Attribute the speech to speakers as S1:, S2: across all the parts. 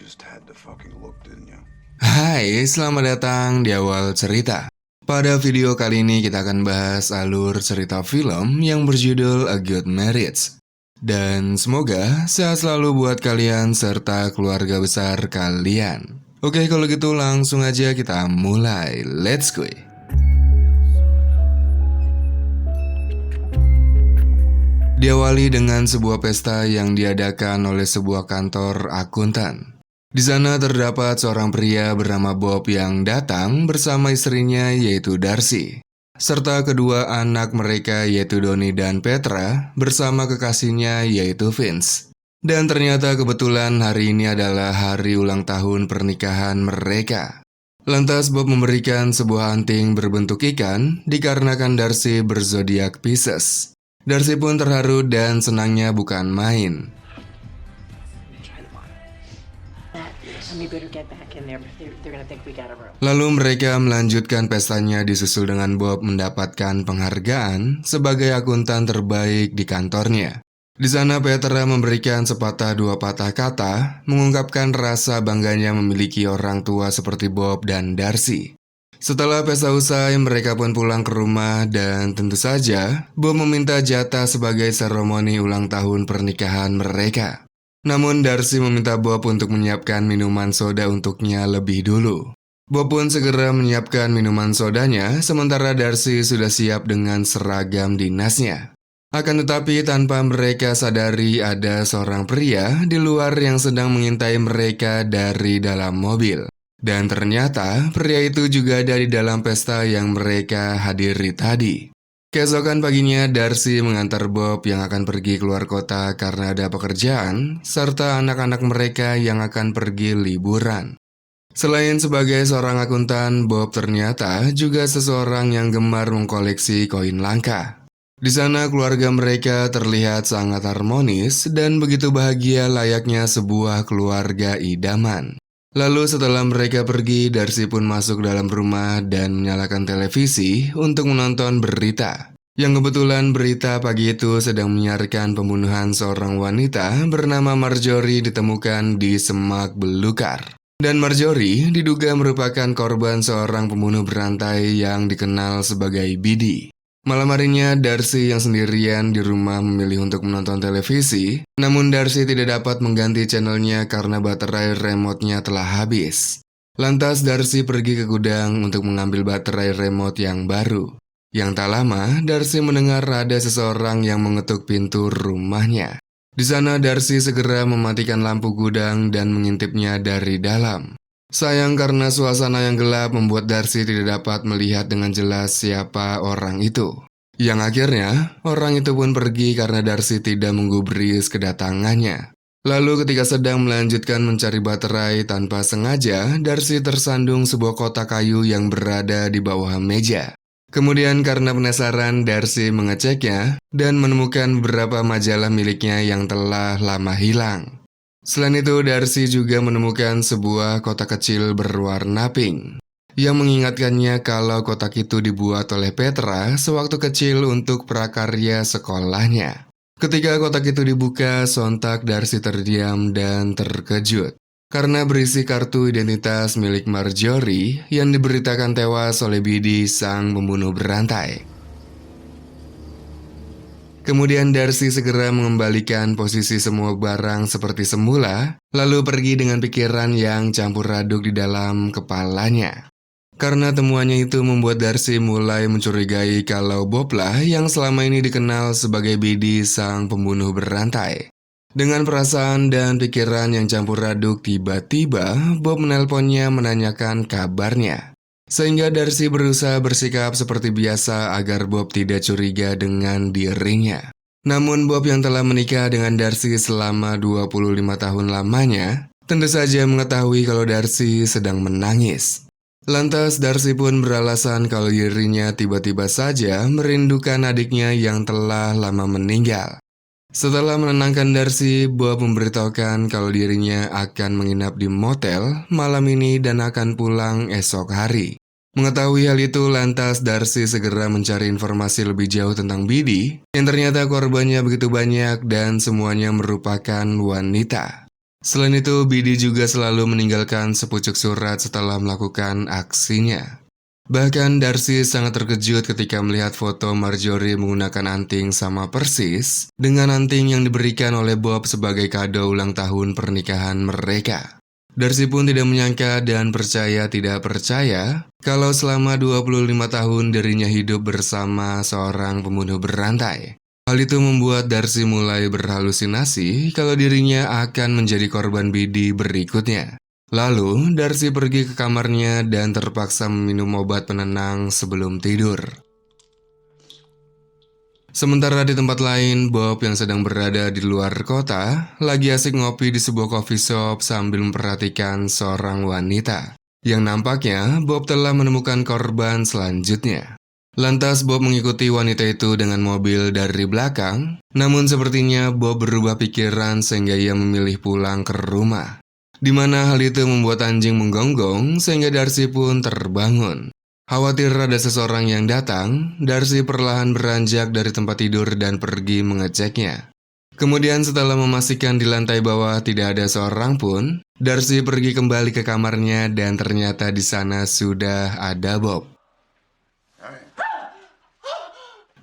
S1: just had to fucking look, didn't you?
S2: Hai, selamat datang di awal cerita. Pada video kali ini kita akan bahas alur cerita film yang berjudul A Good Marriage. Dan semoga sehat selalu buat kalian serta keluarga besar kalian. Oke, kalau gitu langsung aja kita mulai. Let's go. Diawali dengan sebuah pesta yang diadakan oleh sebuah kantor akuntan. Di sana terdapat seorang pria bernama Bob yang datang bersama istrinya yaitu Darcy, serta kedua anak mereka yaitu Donnie dan Petra bersama kekasihnya yaitu Vince. Dan ternyata kebetulan hari ini adalah hari ulang tahun pernikahan mereka. Lantas Bob memberikan sebuah anting berbentuk ikan dikarenakan Darcy berzodiak Pisces. Darcy pun terharu dan senangnya bukan main. Lalu mereka melanjutkan pestanya disusul dengan Bob mendapatkan penghargaan sebagai akuntan terbaik di kantornya. Di sana Petra memberikan sepatah dua patah kata, mengungkapkan rasa bangganya memiliki orang tua seperti Bob dan Darcy. Setelah pesta usai, mereka pun pulang ke rumah dan tentu saja Bob meminta jatah sebagai seremoni ulang tahun pernikahan mereka. Namun Darcy meminta Bob untuk menyiapkan minuman soda untuknya lebih dulu. Bob pun segera menyiapkan minuman sodanya, sementara Darcy sudah siap dengan seragam dinasnya. Akan tetapi tanpa mereka sadari ada seorang pria di luar yang sedang mengintai mereka dari dalam mobil. Dan ternyata pria itu juga ada di dalam pesta yang mereka hadiri tadi. Keesokan paginya Darcy mengantar Bob yang akan pergi keluar kota karena ada pekerjaan, serta anak-anak mereka yang akan pergi liburan. Selain sebagai seorang akuntan, Bob ternyata juga seseorang yang gemar mengkoleksi koin langka. Di sana keluarga mereka terlihat sangat harmonis dan begitu bahagia layaknya sebuah keluarga idaman. Lalu setelah mereka pergi, Darcy pun masuk dalam rumah dan menyalakan televisi untuk menonton berita. Yang kebetulan berita pagi itu sedang menyiarkan pembunuhan seorang wanita bernama Marjorie ditemukan di semak belukar. Dan Marjorie diduga merupakan korban seorang pembunuh berantai yang dikenal sebagai Bidi. Malam harinya, Darcy yang sendirian di rumah memilih untuk menonton televisi, namun Darcy tidak dapat mengganti channelnya karena baterai remote-nya telah habis. Lantas Darcy pergi ke gudang untuk mengambil baterai remote yang baru. Yang tak lama, Darcy mendengar ada seseorang yang mengetuk pintu rumahnya. Di sana Darcy segera mematikan lampu gudang dan mengintipnya dari dalam. Sayang karena suasana yang gelap membuat Darcy tidak dapat melihat dengan jelas siapa orang itu. Yang akhirnya, orang itu pun pergi karena Darcy tidak menggubris kedatangannya. Lalu ketika sedang melanjutkan mencari baterai tanpa sengaja, Darcy tersandung sebuah kotak kayu yang berada di bawah meja. Kemudian karena penasaran, Darcy mengeceknya dan menemukan beberapa majalah miliknya yang telah lama hilang. Selain itu, Darcy juga menemukan sebuah kotak kecil berwarna pink yang mengingatkannya kalau kotak itu dibuat oleh Petra sewaktu kecil untuk prakarya sekolahnya. Ketika kotak itu dibuka, sontak Darcy terdiam dan terkejut karena berisi kartu identitas milik Marjorie yang diberitakan tewas oleh Bidi, sang pembunuh berantai. Kemudian Darcy segera mengembalikan posisi semua barang seperti semula, lalu pergi dengan pikiran yang campur aduk di dalam kepalanya. Karena temuannya itu membuat Darcy mulai mencurigai kalau Bob lah yang selama ini dikenal sebagai Bidi, sang pembunuh berantai. Dengan perasaan dan pikiran yang campur aduk, tiba-tiba Bob menelponnya menanyakan kabarnya. Sehingga Darcy berusaha bersikap seperti biasa agar Bob tidak curiga dengan dirinya. Namun Bob yang telah menikah dengan Darcy selama 25 tahun lamanya, tentu saja mengetahui kalau Darcy sedang menangis. Lantas Darcy pun beralasan kalau dirinya tiba-tiba saja merindukan adiknya yang telah lama meninggal. Setelah menenangkan Darcy, Bob memberitahukan kalau dirinya akan menginap di motel malam ini dan akan pulang esok hari. Mengetahui hal itu, lantas Darcy segera mencari informasi lebih jauh tentang Bidi, yang ternyata korbannya begitu banyak dan semuanya merupakan wanita. Selain itu, Bidi juga selalu meninggalkan sepucuk surat setelah melakukan aksinya. Bahkan Darcy sangat terkejut ketika melihat foto Marjorie menggunakan anting sama persis dengan anting yang diberikan oleh Bob sebagai kado ulang tahun pernikahan mereka. Darcy pun tidak menyangka dan percaya tidak percaya kalau selama 25 tahun dirinya hidup bersama seorang pembunuh berantai. Hal itu membuat Darcy mulai berhalusinasi kalau dirinya akan menjadi korban Bidi berikutnya. Lalu, Darcy pergi ke kamarnya dan terpaksa meminum obat penenang sebelum tidur. Sementara di tempat lain, Bob yang sedang berada di luar kota lagi asik ngopi di sebuah coffee shop sambil memperhatikan seorang wanita. Yang nampaknya, Bob telah menemukan korban selanjutnya. Lantas Bob mengikuti wanita itu dengan mobil dari belakang, namun sepertinya Bob berubah pikiran sehingga ia memilih pulang ke rumah. Di mana hal itu membuat anjing menggonggong sehingga Darcy pun terbangun. Khawatir ada seseorang yang datang, Darcy perlahan beranjak dari tempat tidur dan pergi mengeceknya. Kemudian setelah memastikan di lantai bawah tidak ada seorang pun, Darcy pergi kembali ke kamarnya dan ternyata di sana sudah ada Bob.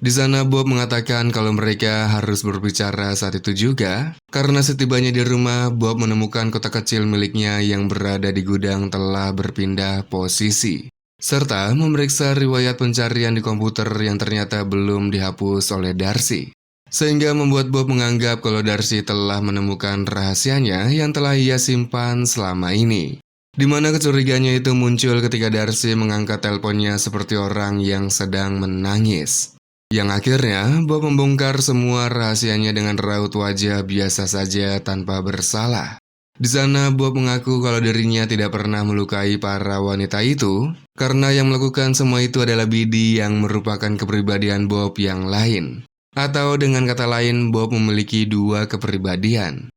S2: Di sana Bob mengatakan kalau mereka harus berbicara saat itu juga, karena setibanya di rumah, Bob menemukan kotak kecil miliknya yang berada di gudang telah berpindah posisi, serta memeriksa riwayat pencarian di komputer yang ternyata belum dihapus oleh Darcy. Sehingga membuat Bob menganggap kalau Darcy telah menemukan rahasianya yang telah ia simpan selama ini. Di mana kecurigaannya itu muncul ketika Darcy mengangkat teleponnya seperti orang yang sedang menangis. Yang akhirnya, Bob membongkar semua rahasianya dengan raut wajah biasa saja tanpa bersalah. Di sana, Bob mengaku kalau dirinya tidak pernah melukai para wanita itu, karena yang melakukan semua itu adalah Bidi yang merupakan kepribadian Bob yang lain. Atau dengan kata lain, Bob memiliki dua kepribadian.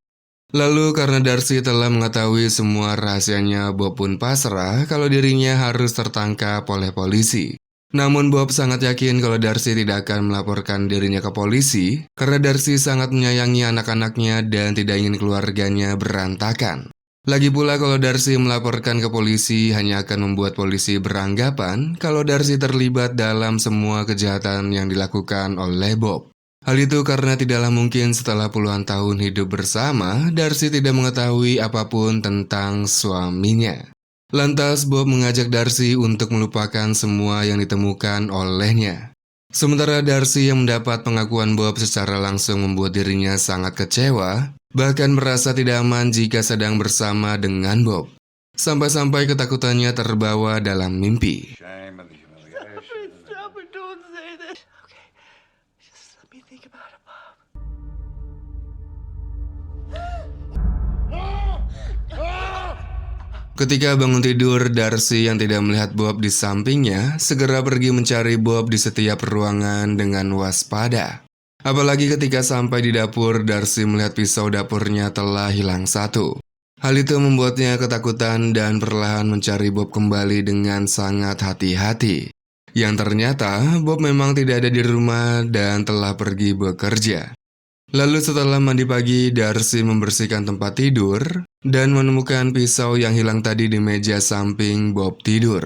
S2: Lalu karena Darcy telah mengetahui semua rahasianya, Bob pun pasrah kalau dirinya harus tertangkap oleh polisi. Namun Bob sangat yakin kalau Darcy tidak akan melaporkan dirinya ke polisi karena Darcy sangat menyayangi anak-anaknya dan tidak ingin keluarganya berantakan. Lagi pula kalau Darcy melaporkan ke polisi hanya akan membuat polisi beranggapan kalau Darcy terlibat dalam semua kejahatan yang dilakukan oleh Bob. Hal itu karena tidaklah mungkin setelah puluhan tahun hidup bersama, Darcy tidak mengetahui apapun tentang suaminya. Lantas Bob mengajak Darcy untuk melupakan semua yang ditemukan olehnya. Sementara Darcy yang mendapat pengakuan Bob secara langsung membuat dirinya sangat kecewa, bahkan merasa tidak aman jika sedang bersama dengan Bob. Sampai-sampai ketakutannya terbawa dalam mimpi.
S1: Shame and humiliation.
S3: Stop it, don't say that. Okay, just let me think about it, Bob.
S2: Ketika bangun tidur, Darcy yang tidak melihat Bob di sampingnya segera pergi mencari Bob di setiap ruangan dengan waspada. Apalagi ketika sampai di dapur, Darcy melihat pisau dapurnya telah hilang satu. Hal itu membuatnya ketakutan dan perlahan mencari Bob kembali dengan sangat hati-hati. Yang ternyata Bob memang tidak ada di rumah dan telah pergi bekerja. Lalu setelah mandi pagi, Darcy membersihkan tempat tidur dan menemukan pisau yang hilang tadi di meja samping Bob tidur.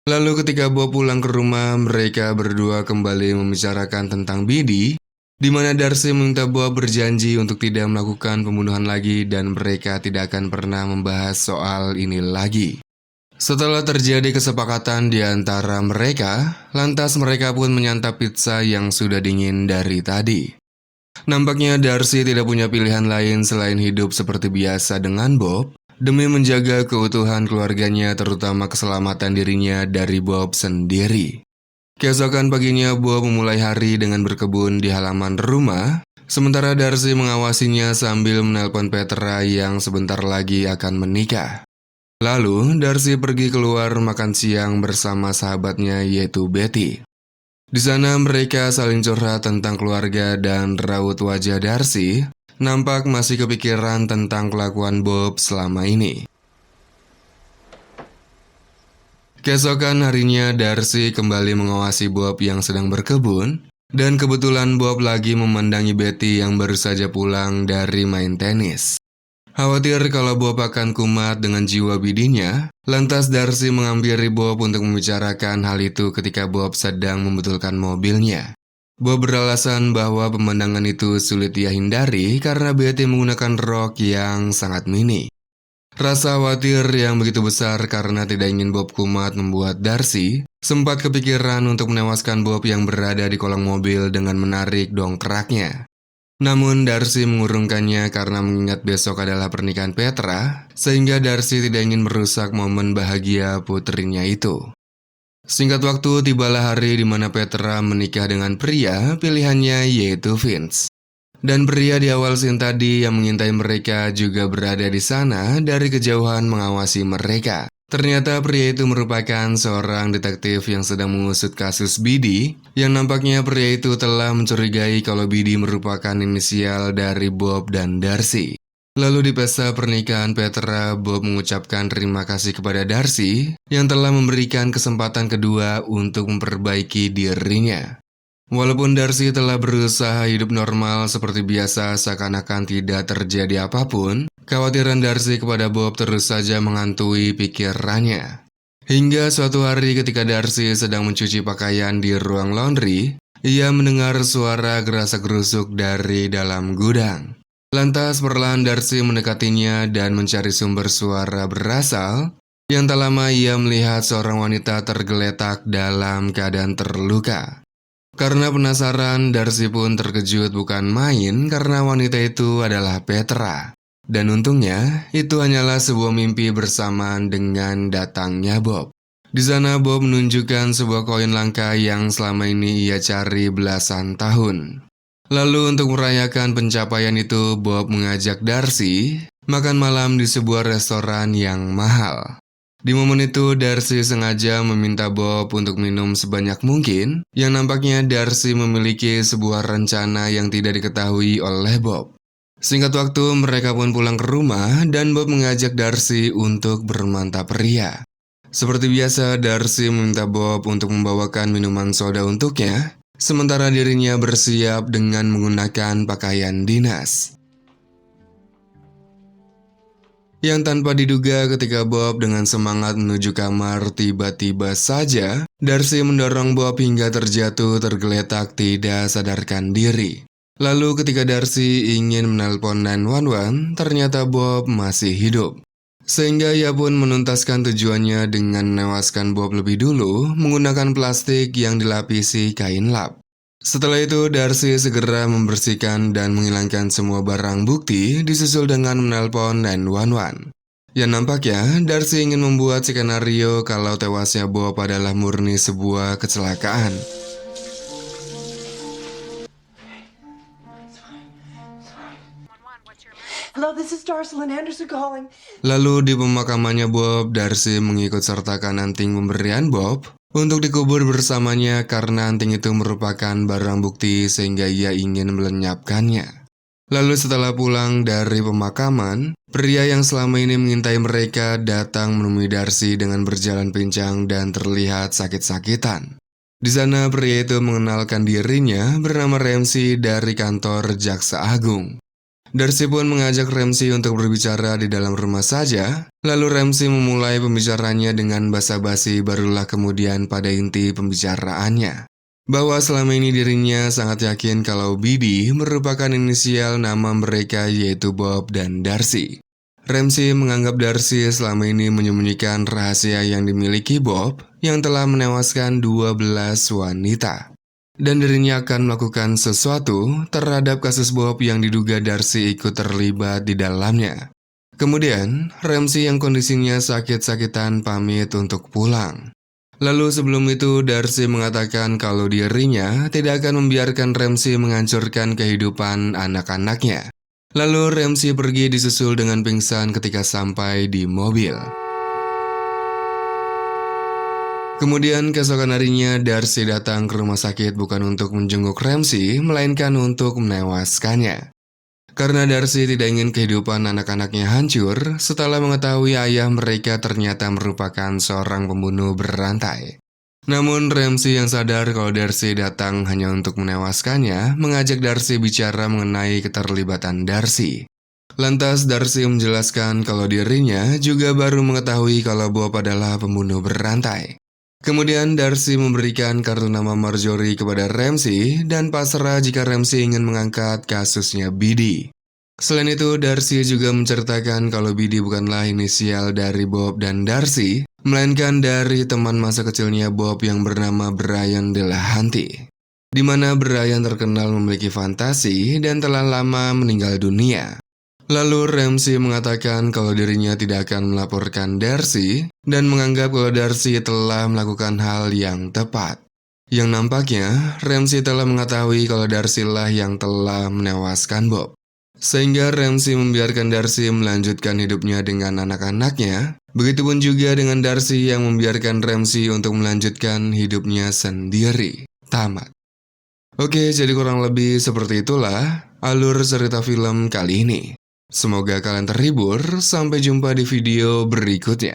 S2: Lalu ketika Bob pulang ke rumah, mereka berdua kembali membicarakan tentang Bidi, di mana Darcy meminta Bob berjanji untuk tidak melakukan pembunuhan lagi dan mereka tidak akan pernah membahas soal ini lagi. Setelah terjadi kesepakatan di antara mereka, lantas mereka pun menyantap pizza yang sudah dingin dari tadi. Nampaknya Darcy tidak punya pilihan lain selain hidup seperti biasa dengan Bob demi menjaga keutuhan keluarganya terutama keselamatan dirinya dari Bob sendiri. Keesokan paginya Bob memulai hari dengan berkebun di halaman rumah, sementara Darcy mengawasinya sambil menelpon Petra yang sebentar lagi akan menikah. Lalu Darcy pergi keluar makan siang bersama sahabatnya yaitu Betty. Di sana mereka saling curhat tentang keluarga dan raut wajah Darcy nampak masih kepikiran tentang kelakuan Bob selama ini. Keesokan harinya Darcy kembali mengawasi Bob yang sedang berkebun dan kebetulan Bob lagi memandangi Betty yang baru saja pulang dari main tenis. Khawatir kalau Bob akan kumat dengan jiwa bidinya, lantas Darcy menghampiri Bob untuk membicarakan hal itu ketika Bob sedang membetulkan mobilnya. Bob beralasan bahwa pemandangan itu sulit ia hindari karena Betty menggunakan rok yang sangat mini. Rasa khawatir yang begitu besar karena tidak ingin Bob kumat membuat Darcy sempat kepikiran untuk menewaskan Bob yang berada di kolong mobil dengan menarik dongkraknya. Namun Darcy mengurungkannya karena mengingat besok adalah pernikahan Petra, sehingga Darcy tidak ingin merusak momen bahagia putrinya itu. Singkat waktu, tibalah hari di mana Petra menikah dengan pria pilihannya yaitu Vince. Dan pria di awal scene tadi yang mengintai mereka juga berada di sana dari kejauhan mengawasi mereka. Ternyata pria itu merupakan seorang detektif yang sedang mengusut kasus Biddy, yang nampaknya pria itu telah mencurigai kalau Biddy merupakan inisial dari Bob dan Darcy. Lalu di pesta pernikahan Petra, Bob mengucapkan terima kasih kepada Darcy yang telah memberikan kesempatan kedua untuk memperbaiki dirinya. Walaupun Darcy telah berusaha hidup normal seperti biasa seakan-akan tidak terjadi apapun, kekhawatiran Darcy kepada Bob terus saja menghantui pikirannya. Hingga suatu hari ketika Darcy sedang mencuci pakaian di ruang laundry, ia mendengar suara gerasak-gerusuk dari dalam gudang. Lantas perlahan Darcy mendekatinya dan mencari sumber suara berasal, yang tak lama ia melihat seorang wanita tergeletak dalam keadaan terluka. Karena penasaran, Darcy pun terkejut bukan main karena wanita itu adalah Petra. Dan untungnya, itu hanyalah sebuah mimpi bersamaan dengan datangnya Bob. Di sana Bob menunjukkan sebuah koin langka yang selama ini ia cari belasan tahun. Lalu untuk merayakan pencapaian itu, Bob mengajak Darcy makan malam di sebuah restoran yang mahal. Di momen itu, Darcy sengaja meminta Bob untuk minum sebanyak mungkin, yang nampaknya Darcy memiliki sebuah rencana yang tidak diketahui oleh Bob. Singkat waktu, mereka pun pulang ke rumah dan Bob mengajak Darcy untuk bermantap ria. Seperti biasa, Darcy meminta Bob untuk membawakan minuman soda untuknya, sementara dirinya bersiap dengan menggunakan pakaian dinas. Yang tanpa diduga ketika Bob dengan semangat menuju kamar, tiba-tiba saja Darcy mendorong Bob hingga terjatuh tergeletak tidak sadarkan diri. Lalu ketika Darcy ingin menelpon 911, ternyata Bob masih hidup. Sehingga ia pun menuntaskan tujuannya dengan menewaskan Bob lebih dulu menggunakan plastik yang dilapisi kain lap. Setelah itu, Darcy segera membersihkan dan menghilangkan semua barang bukti disusul dengan menelpon 911. Ya nampaknya, Darcy ingin membuat skenario kalau tewasnya Bob adalah murni sebuah kecelakaan.
S3: Hello, this is Darcelyn Anderson calling.
S2: Lalu di pemakamannya Bob, Darcy mengikut sertakan anting pemberian Bob untuk dikubur bersamanya karena anting itu merupakan barang bukti sehingga ia ingin melenyapkannya. Lalu setelah pulang dari pemakaman, pria yang selama ini mengintai mereka datang menemui Darcy dengan berjalan pincang dan terlihat sakit-sakitan. Di sana pria itu mengenalkan dirinya bernama Ramsey dari kantor Jaksa Agung. Darcy pun mengajak Ramsey untuk berbicara di dalam rumah saja, lalu Ramsey memulai pembicaranya dengan basa-basi barulah kemudian pada inti pembicaraannya. Bahwa selama ini dirinya sangat yakin kalau Biddy merupakan inisial nama mereka yaitu Bob dan Darcy. Ramsey menganggap Darcy selama ini menyembunyikan rahasia yang dimiliki Bob yang telah menewaskan 12 wanita. Dan dirinya akan melakukan sesuatu terhadap kasus Bob yang diduga Darcy ikut terlibat di dalamnya. Kemudian, Ramsey yang kondisinya sakit-sakitan pamit untuk pulang. Lalu sebelum itu, Darcy mengatakan kalau dirinya tidak akan membiarkan Ramsey menghancurkan kehidupan anak-anaknya. Lalu Ramsey pergi disusul dengan pingsan ketika sampai di mobil. Kemudian keesokan harinya Darcy datang ke rumah sakit bukan untuk menjenguk Ramsey, melainkan untuk menewaskannya. Karena Darcy tidak ingin kehidupan anak-anaknya hancur setelah mengetahui ayah mereka ternyata merupakan seorang pembunuh berantai. Namun Ramsey yang sadar kalau Darcy datang hanya untuk menewaskannya, mengajak Darcy bicara mengenai keterlibatan Darcy. Lantas Darcy menjelaskan kalau dirinya juga baru mengetahui kalau Bob adalah pembunuh berantai. Kemudian Darcy memberikan kartu nama Marjorie kepada Ramsey dan pasrah jika Ramsey ingin mengangkat kasusnya Biddy. Selain itu, Darcy juga menceritakan kalau Biddy bukanlah inisial dari Bob dan Darcy, melainkan dari teman masa kecilnya Bob yang bernama Brian Delahanty, di mana Brian terkenal memiliki fantasi dan telah lama meninggal dunia. Lalu Ramsey mengatakan kalau dirinya tidak akan melaporkan Darcy dan menganggap kalau Darcy telah melakukan hal yang tepat. Yang nampaknya, Ramsey telah mengetahui kalau Darcy lah yang telah menewaskan Bob. Sehingga Ramsey membiarkan Darcy melanjutkan hidupnya dengan anak-anaknya. Begitupun juga dengan Darcy yang membiarkan Ramsey untuk melanjutkan hidupnya sendiri. Tamat. Oke, jadi kurang lebih seperti itulah alur cerita film kali ini. Semoga kalian terhibur, sampai jumpa di video berikutnya.